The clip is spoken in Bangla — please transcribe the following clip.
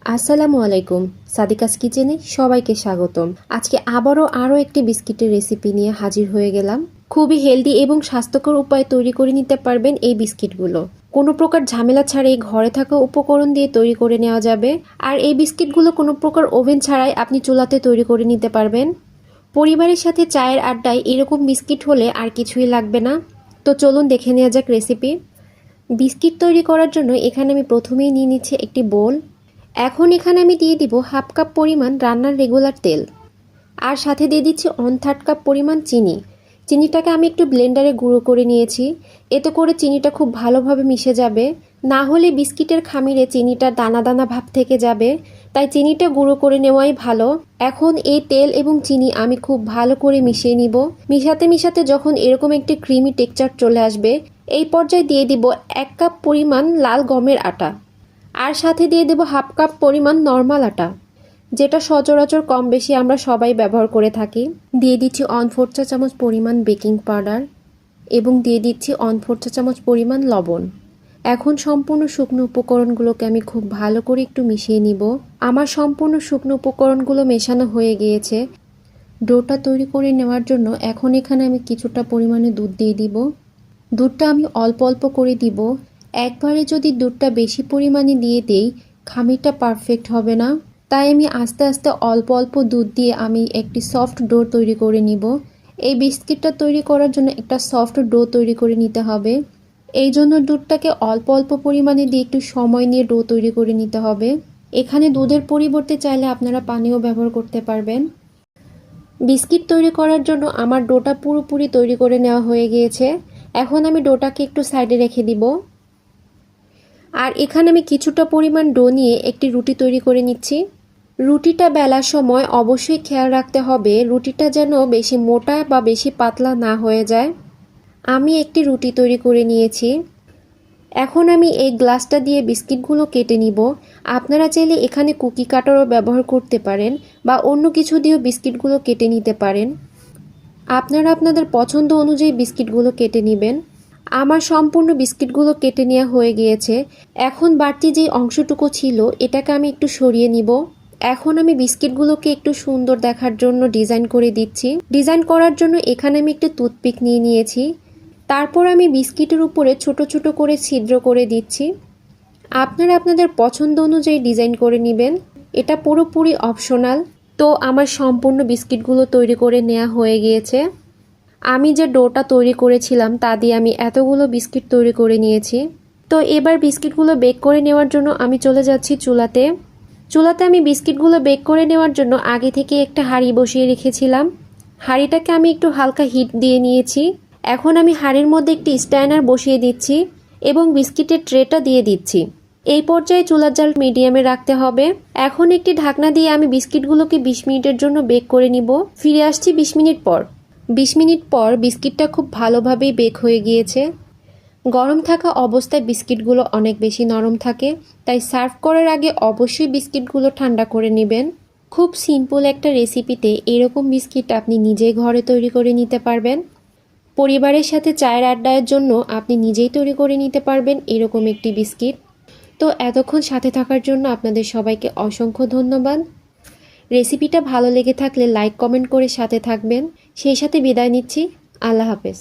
আসসালামু আলাইকুম। সাদিকাস কিচেনে সবাইকে স্বাগতম। আজকে আরও একটি বিস্কিটের রেসিপি নিয়ে হাজির হয়ে গেলাম। খুবই হেলদি এবং স্বাস্থ্যকর উপায়ে তৈরি করে নিতে পারবেন এই বিস্কিটগুলো। কোনো প্রকার ঝামেলা ছাড়াই ঘরে থাকা উপকরণ দিয়ে তৈরি করে নেওয়া যাবে। আর এই বিস্কিটগুলো কোনো প্রকার ওভেন ছাড়াই আপনি চুলাতে তৈরি করে নিতে পারবেন। পরিবারের সাথে চায়ের আড্ডায় এরকম বিস্কিট হলে আর কিছুই লাগবে না। তো চলুন দেখে নেওয়া যাক রেসিপি। বিস্কিট তৈরি করার জন্য এখানে আমি প্রথমেই নিয়ে নিচ্ছি একটি বোল। এখন এখানে আমি দিয়ে দিব হাফ কাপ পরিমাণ রান্নার রেগুলার তেল, আর সাথে দিয়ে দিচ্ছি 1/3 কাপ পরিমাণ চিনি। চিনিটাকে আমি একটু ব্লেন্ডারে গুঁড়ো করে নিয়েছি। এতে করে চিনিটা খুব ভালোভাবে মিশে যাবে, না হলে বিস্কিটের খামিরে চিনিটা দানা দানা ভাব থেকে যাবে, তাই চিনিটা গুঁড়ো করে নেওয়াই ভালো। এখন এই তেল এবং চিনি আমি খুব ভালো করে মিশিয়ে নিব। মিশাতে মিশাতে যখন এরকম একটি ক্রিমি টেক্সচার চলে আসবে, এই পর্যায়ে দিয়ে দিব 1 কাপ পরিমাণ লাল গমের আটা, আর সাথে দিয়ে দেব হাফ কাপ পরিমাণ নর্মাল আটা, যেটা সচরাচর কম বেশি আমরা সবাই ব্যবহার করে থাকি। দিয়ে দিচ্ছি 1/4 চা চামচ পরিমাণ বেকিং পাউডার এবং দিয়ে দিচ্ছি 1/4 চা চামচ পরিমাণ লবণ। এখন সম্পূর্ণ শুকনো উপকরণগুলোকে আমি খুব ভালো করে একটু মিশিয়ে নিব। আমার সম্পূর্ণ শুকনো উপকরণগুলো মেশানো হয়ে গিয়েছে। ডোটা তৈরি করে নেওয়ার জন্য এখন এখানে আমি কিছুটা পরিমাণে দুধ দিয়ে দিব। দুধটা আমি অল্প অল্প করে দিব। একবারে যদি দুধটা বেশি পরিমাণে দিয়ে দেই, খামিরটা পারফেক্ট হবে না। তাই আমি আস্তে আস্তে অল্প অল্প দুধ দিয়ে আমি একটি সফট ডো তৈরি করে নিব। এই বিস্কিটটা তৈরি করার জন্য একটা সফট ডো তৈরি করে নিতে হবে। এই জন্য দুধটাকে অল্প অল্প পরিমাণে দিয়ে একটু সময় নিয়ে ডো তৈরি করে নিতে হবে। এখানে দুধের পরিবর্তে চাইলে আপনারা পানিও ব্যবহার করতে পারবেন। বিস্কিট তৈরি করার জন্য আমার ডোটা পুরোপুরি তৈরি করে নেওয়া হয়ে গিয়েছে। এখন আমি ডোটাকে একটু সাইডে রেখে দিব। আর এখানে আমি কিছুটা পরিমাণ ডো নিয়ে একটি রুটি তৈরি করে নিচ্ছি। রুটিটা বেলার সময় অবশ্যই খেয়াল রাখতে হবে রুটিটা যেন বেশি মোটা বা বেশি পাতলা না হয়ে যায়। আমি একটি রুটি তৈরি করে নিয়েছি। এখন আমি এই গ্লাসটা দিয়ে বিস্কিটগুলো কেটে নিব। আপনারা চাইলে এখানে কুকি কাটারও ব্যবহার করতে পারেন বা অন্য কিছু দিয়েও বিস্কিটগুলো কেটে নিতে পারেন। আপনারা আপনাদের পছন্দ অনুযায়ী বিস্কিটগুলো কেটে নেবেন। আমার সম্পূর্ণ বিস্কিটগুলো কেটে নেওয়া হয়ে গিয়েছে। এখন বাড়তি যে অংশটুকু ছিল এটাকে আমি একটু সরিয়ে নিব। এখন আমি বিস্কিটগুলোকে একটু সুন্দর দেখার জন্য ডিজাইন করে দিচ্ছি। ডিজাইন করার জন্য এখানে আমি একটি টুথপিক নিয়ে নিয়েছি। তারপর আমি বিস্কিটের উপরে ছোট ছোট করে ছিদ্র করে দিচ্ছি। আপনারা আপনাদের পছন্দ অনুযায়ী ডিজাইন করে নেবেন, এটা পুরোপুরি অপশনাল। তো আমার সম্পূর্ণ বিস্কিটগুলো তৈরি করে নেওয়া হয়ে গিয়েছে। আমি যে ডোটা তৈরি করেছিলাম তা দিয়ে আমি এতগুলো বিস্কিট তৈরি করে নিয়েছি। তো এবার বিস্কিটগুলো বেক করে নেওয়ার জন্য আমি চলে যাচ্ছি চুলাতে। চুলাতে আমি বিস্কিটগুলো বেক করে নেওয়ার জন্য আগে থেকে একটা হাঁড়ি বসিয়ে রেখেছিলাম। হাঁড়িটাকে আমি একটু হালকা হিট দিয়ে নিয়েছি। এখন আমি হাঁড়ির মধ্যে একটি স্ট্যান্ডার বসিয়ে দিচ্ছি এবং বিস্কিটের ট্রেটা দিয়ে দিচ্ছি। এই পর্যায়ে চুলার জাল মিডিয়ামে রাখতে হবে। এখন একটি ঢাকনা দিয়ে আমি বিস্কিটগুলোকে 20 মিনিটের জন্য বেক করে নিব। ফিরে আসছি 20 মিনিট পর। 20 মিনিট পর বিস্কিটটা খুব ভালোভাবেই বেক হয়ে গিয়েছে। গরম থাকা অবস্থায় বিস্কিটগুলো অনেক বেশি নরম থাকে, তাই সার্ভ করার আগে অবশ্যই বিস্কিটগুলো ঠান্ডা করে নেবেন। খুব সিম্পল একটা রেসিপিতে এরকম বিস্কিট আপনি নিজেই ঘরে তৈরি করে নিতে পারবেন। পরিবারের সাথে চায়ের আড্ডার জন্য আপনি নিজেই তৈরি করে নিতে পারবেন এরকম একটি বিস্কিট। তো এতক্ষণ সাথে থাকার জন্য আপনাদের সবাইকে অসংখ্য ধন্যবাদ। রেসিপিটা ভালো লেগে থাকলে লাইক কমেন্ট করে সাথে থাকবেন। সেই সাথে বিদায় নিচ্ছি। আল্লাহ হাফেজ।